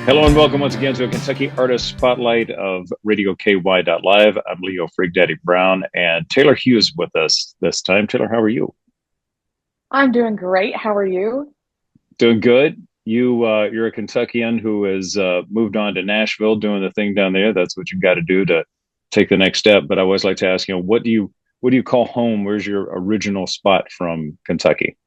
Hello and welcome once again to a Kentucky Artist Spotlight of RadioKY.Live. I'm Leo Freak Daddy Brown, and Taylor Hughes with us this time. Taylor, how are you? I'm doing great. How are you? Doing good. You're a Kentuckian who has moved on to Nashville, doing the thing down there. That's what you've got to do to take the next step. But I always like to ask, what do you call home? Where's your original spot from Kentucky?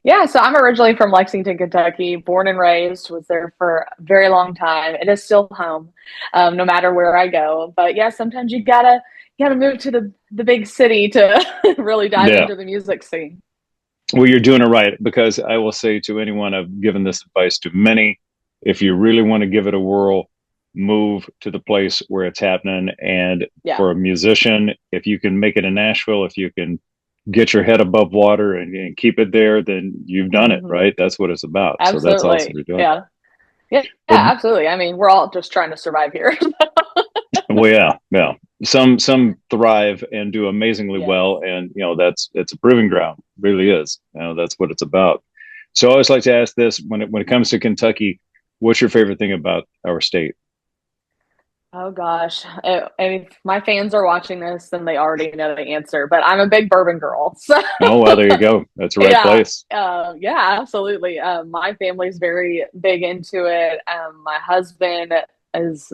Yeah, so I'm originally from Lexington, Kentucky, born and raised, was there for a very long time. It is still home, no matter where I go. But yeah, sometimes you gotta move to the big city to really dive Yeah. into the music scene. Well, you're doing it right because I will say to anyone, I've given this advice to many, if you really want to give it a whirl, move to the place where it's happening. And Yeah, for a musician, if you can make it in Nashville, if you can get your head above water and keep it there, then you've done it, hmm right? That's what it's about. So that's awesome absolutely. you're doing. Yeah, yeah, Well, yeah, absolutely. I mean, we're all just trying to survive here. well, yeah, yeah. Some thrive and do amazingly Yes. well, and that's it's a proving ground. It really is. That's what it's about. So I always like to ask this when it comes to Kentucky, what's your favorite thing about our state? Oh gosh, if my fans are watching this, then they already know the answer. But I'm a big bourbon girl, so Oh, well, there you go. That's the right yeah, place. yeah, absolutely. My family's very big into it. My husband is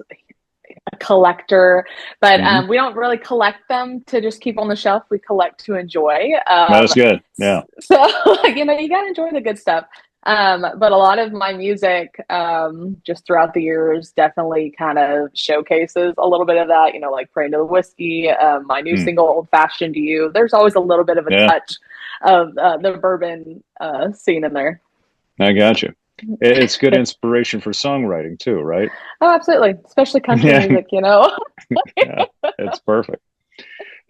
a collector, but Hmm. we don't really collect them to just keep on the shelf. We collect to enjoy. That's good. Yeah. So you got to enjoy the good stuff. But a lot of my music, just throughout the years, definitely kind of showcases a little bit of that. Like "Praying to the Whiskey," my new Hmm. single "Old Fashioned to You." There's always a little bit of a Yeah, touch of the bourbon scene in there. I got you. It's good inspiration for songwriting too, right? Oh, absolutely, especially country Yeah, music. yeah, it's perfect.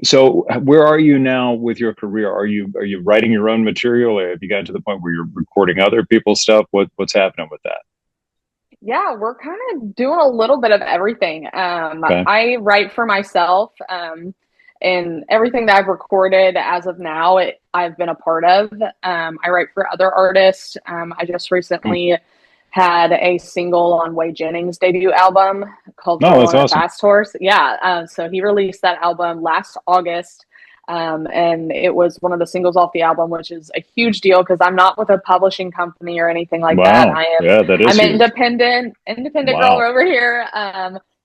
So, where are you now with your career? Are you writing your own material? Or have you gotten to the point where you're recording other people's stuff? What's happening with that? Yeah, we're kind of doing a little bit of everything. Okay. I write for myself, and everything that I've recorded as of now, I've been a part of. I write for other artists. I just Hmm. recently had a single on Way Jennings' debut album called No, "Girl that's on a awesome. Fast Horse." Yeah, so he released that album last August. And it was one of the singles off the album, which is a huge deal because I'm not with a publishing company or anything like that. Wow. Yeah, that is I'm huge. independent girl Wow. over here.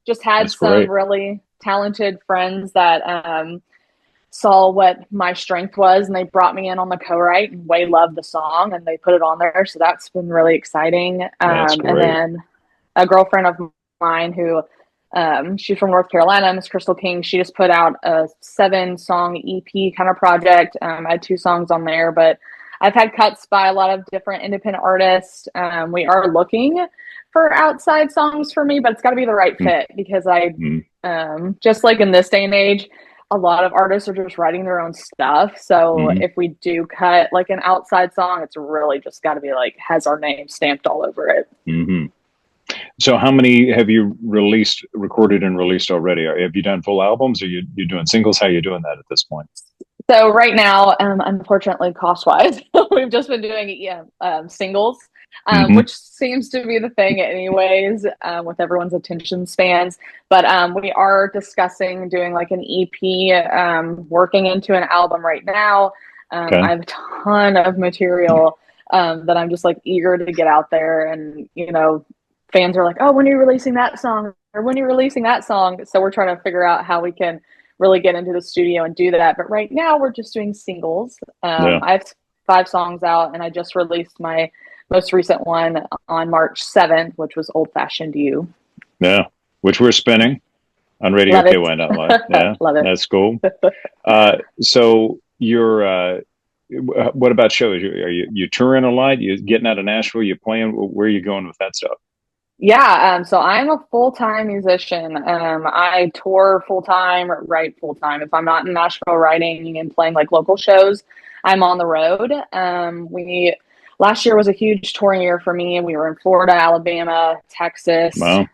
Just had That's some great. really talented friends that saw what my strength was, and they brought me in on the co-write. And Way loved the song, and they put it on there, so that's been really exciting. That's And great. then a girlfriend of mine who she's from North Carolina, Miss Crystal King. She just put out a 7-song EP kind of project. I had 2 songs on there, but I've had cuts by a lot of different independent artists. We are looking for outside songs for me, but it's got to be the right fit because Mm-hmm. just like in this day and age, a lot of artists are just writing their own stuff. So Hmm. if we do cut like an outside song, it's really just got to be like has our name stamped all over it. Hmm. So, how many have you recorded, and released already? Have you done full albums? Or you doing singles? How are you doing that at this point? So right now, unfortunately, cost wise, we've just been doing singles, Hmm. which seems to be the thing anyways, with everyone's attention spans. But we are discussing doing like an EP, working into an album right now. I Okay. have a ton of material that I'm just like eager to get out there, and fans are like, "Oh, when are you releasing that song?" or "When are you releasing that song?" So we're trying to figure out how we can really get into the studio and do that. But right now, we're just doing singles. Yeah. I have 5 songs out, and I just released my most recent one on March 7th, which was "Old Fashioned You." Yeah. Which we're spinning on Radio Love it. KY.Live. Yeah. Love it. That's cool. So what about shows? Are you touring a lot? You getting out of Nashville? You playing? Where are you going with that stuff? Yeah, so I'm a full-time musician. I tour full-time, write full-time. If I'm not in Nashville writing and playing like local shows, I'm on the road. We Last year was a huge touring year for me. We were in Florida, Alabama, Texas, Well.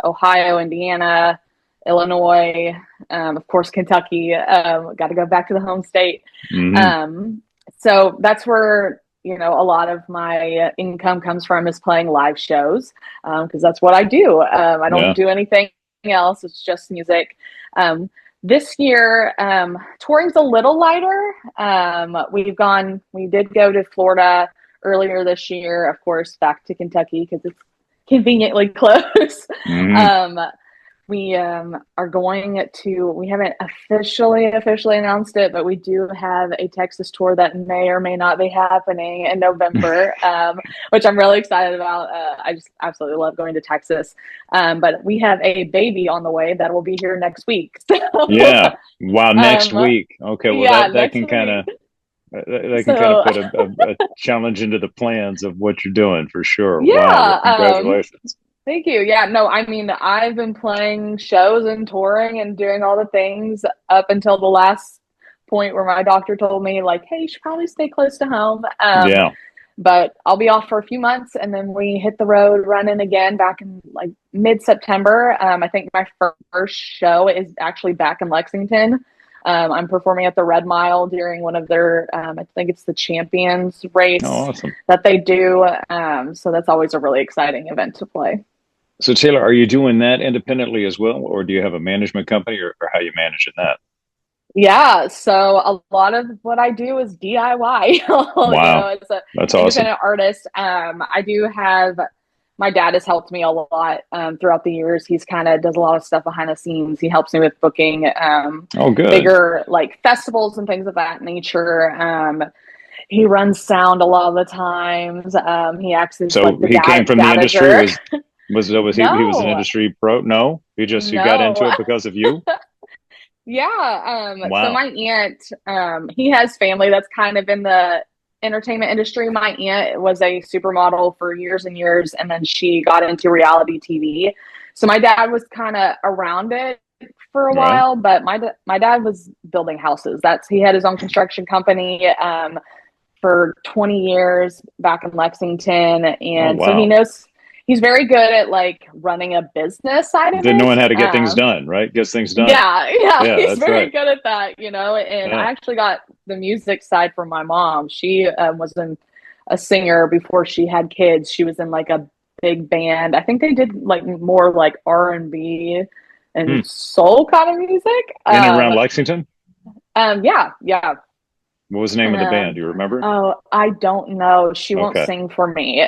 Ohio, Indiana, Illinois, of course, Kentucky. Got to go back to the home state. Hmm. Um, so that's where a lot of my income comes from is playing live shows, because that's what I do. I don't Yeah. do anything else. It's just music. This year, touring's a little lighter. We did go to Florida earlier this year, of course, back to Kentucky because it's conveniently close. Hmm. um, we are going to, we haven't officially announced it, but we do have a Texas tour that may or may not be happening in November, which I'm really excited about. I just absolutely love going to Texas. But we have a baby on the way that will be here next week. So, Yeah. Wow. Next um, week. Okay. Well, yeah, that next can kind week. of that can kind of So, put a challenge into the plans of what you're doing for sure. Wow. Well, yeah, congratulations. thank you. Yeah, no, I mean, I've been playing shows and touring and doing all the things up until the last point where my doctor told me, like, hey, you should probably stay close to home. Yeah. But I'll be off for a few months and then we hit the road running again back in like mid-September. I think my first show is actually back in Lexington. I'm performing at the Red Mile during one of their, I think it's the Champions Oh, race awesome. that they do. So that's always a really exciting event to play. So Taylor, are you doing that independently as well, or do you have a management company, or how you managing that? Yeah, so a lot of what I do is DIY. Wow. As an That's awesome. independent artist, I do have my dad has helped me a lot throughout the years. He's kind of does a lot of stuff behind the scenes. He helps me with booking Oh, good. bigger like festivals and things of that nature. He runs sound a lot of the times. He acts as like So the he came from the industry. dadager. Was he was an No, industry pro? No, he got into no. it because of you. Yeah. So Wow. my aunt, he has family that's kind of in the entertainment industry. My aunt was a supermodel for years and years, and then she got into reality TV. So my dad was kind of around it for a Right. while, but my dad was building houses. He had his own construction company for 20 years back in Lexington, Oh, and so wow. he's very good at like running a business side of Then it. knowing how to get things done, right? Gets things done. Yeah, Yeah, he's that's very right. good at that. And I Yeah. actually got the music side from my mom. She was a singer before she had kids. She was in like a big band. I think they did like more like R&B Hmm. and soul kind of music. In and around Lexington. Yeah. What was the name of the band? Um, Do you remember? oh, I don't know. She won't Okay. sing for me.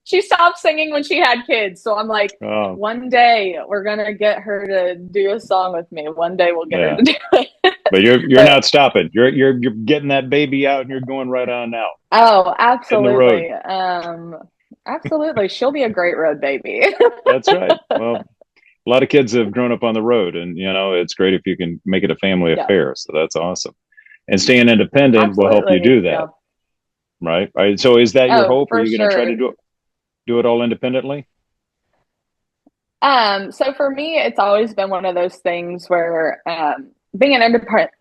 She stopped singing when she had kids. So I'm like, Oh, one day we're gonna get her to do a song with me. One day we'll get her yeah. to do it. But you're But not stopping. You're getting that baby out, and you're going right on out, oh, hitting the road. absolutely. Absolutely. She'll be a great road baby. That's right. Well, a lot of kids have grown up on the road, and it's great if you can make it a family Yeah, affair. So that's awesome. And staying independent will help you absolutely. do that, Yeah. right? Right. So is that your Oh, hope? Are for you going to try to sure. do it all independently? So for me, it's always been one of those things where being an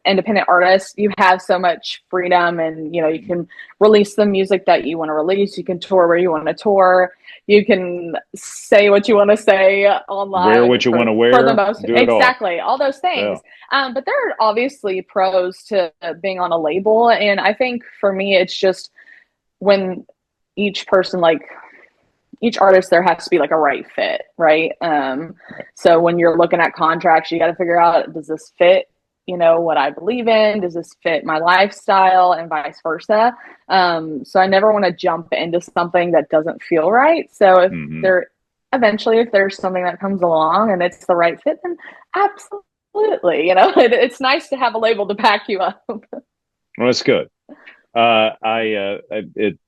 independent artist, you have so much freedom, and you can release the music that you want to release. You can tour where you want to tour. You can say what you want to say Wear online what you want to for the wear. most Do it all. exactly all those Yeah. things. But there are obviously pros to being on a label, and I think for me, it's just when each person like each artist there has to be like a right fit, right? So when you're looking at contracts, you got to figure out, does this fit what I believe in? Does this fit my lifestyle, and vice versa? So I never want to jump into something that doesn't feel right. So Hmm. there eventually if there's something that comes along and it's the right fit, then absolutely, it's nice to have a label to back you up. Well, that's good. It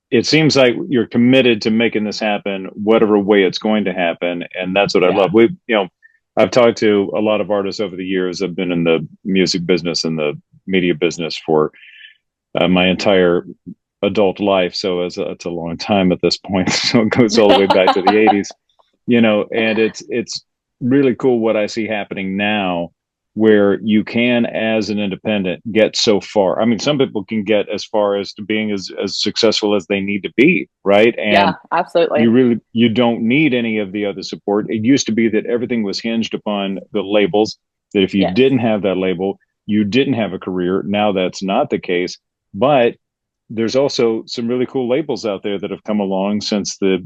it seems like you're committed to making this happen, whatever way it's going to happen, and that's what I Yeah, love. I've talked to a lot of artists over the years. I've been in the music business and the media business for my entire adult life, so it's a long time at this point. So it goes all the way back to the '80s, and it's really cool what I see happening now, where you can, as an independent, get so far. I mean, some people can get as far as to being as successful as they need to be, right? yeah, And absolutely. you don't need any of the other support. It used to be that everything was hinged upon the labels, that if you Yes. didn't have that label, you didn't have a career. Now that's not the case. But there's also some really cool labels out there that have come along since the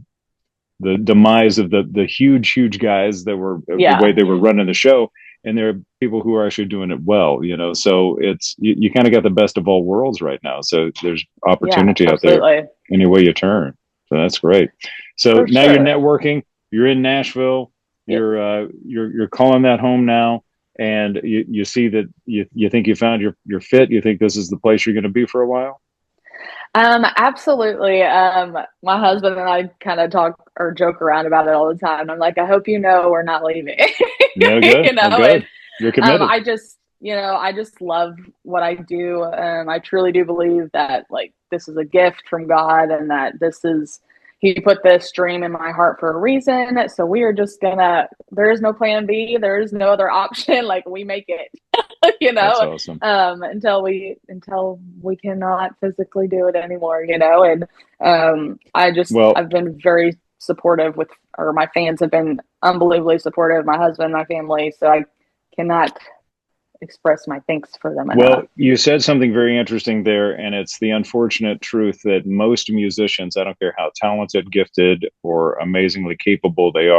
demise of the huge guys that were the way Yeah. they were running the show, and there are people who are actually doing it well, you know. So it's you kind of got the best of all worlds right now. So there's Yeah, opportunity out there absolutely. any way you turn. So that's great. So For now you're sure. networking. You're in Nashville. Yes. You're calling that home now, and you see that you think you found your fit. You think this is the place you're going to be for a while. Absolutely. My husband and I kind of talk or joke around about it all the time. I'm like, I hope you know we're not leaving. No You good. Oh, know, and good. You're committed. I just love what I do. I truly do believe that like this is a gift from God, and that this is He put this dream in my heart for a reason. So we are just gonna. There is no plan B. There is no other option. Like we make it. You That's know, awesome. until we cannot physically do it anymore. And Well, I've been very supportive with, or my fans have been unbelievably supportive. My husband, my family. So I cannot express my thanks for them Well, enough. you said something very interesting there, and it's the unfortunate truth that most musicians, I don't care how talented, gifted, or amazingly capable they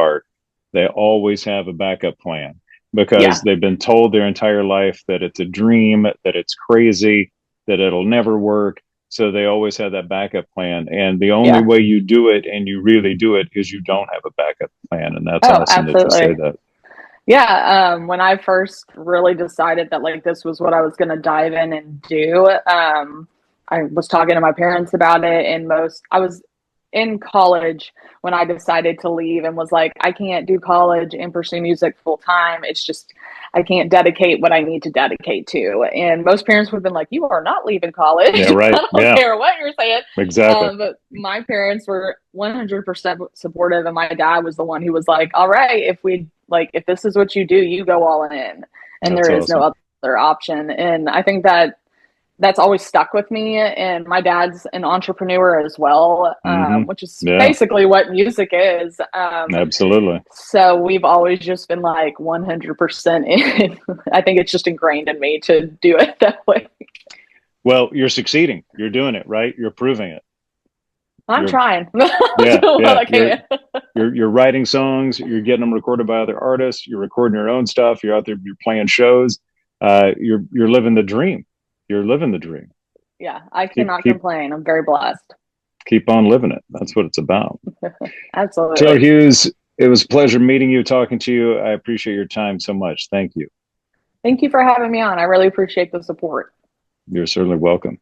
always have a backup plan because Yeah, they've been told their entire life that it's a dream, that it's crazy, that it'll never work. So they always have that backup plan. And the only yeah. way you do it and you really do it is you don't have a backup plan. And that's Oh, awesome that you say absolutely. that. Yeah, when I first really decided that like this was what I was going to dive in and do, I was talking to my parents about it, and I was in college when I decided to leave and was like, I can't do college and pursue music full time. It's just I can't dedicate what I need to dedicate to. And most parents would have been like, "You are not leaving college. Yeah, right. I don't Yeah, care what you're saying." exactly. But my parents were 100% supportive, and my dad was the one who was like, "All right, if this is what you do, you go all in, and That's there is no awesome. other option." And I think that's always stuck with me. And my dad's an entrepreneur as well, Hmm. which is Yeah, basically what music is. absolutely. So we've always just been like 100% in. I think it's just ingrained in me to do it that way. Well, you're succeeding. You're doing it, right? You're proving it. I'm You're trying. I'm yeah, doing what yeah. I can. You're writing songs. You're getting them recorded by other artists. You're recording your own stuff. You're out there. You're playing shows. You're living the dream. You're living the dream. Yeah, I Keep cannot keep complain. I'm very blessed. keep on living it. That's what it's about. Taylor Absolutely. Hughes, it was a pleasure meeting you, talking to you. I appreciate your time so much. Thank you. Thank you for having me on. I really appreciate the support. You're certainly welcome.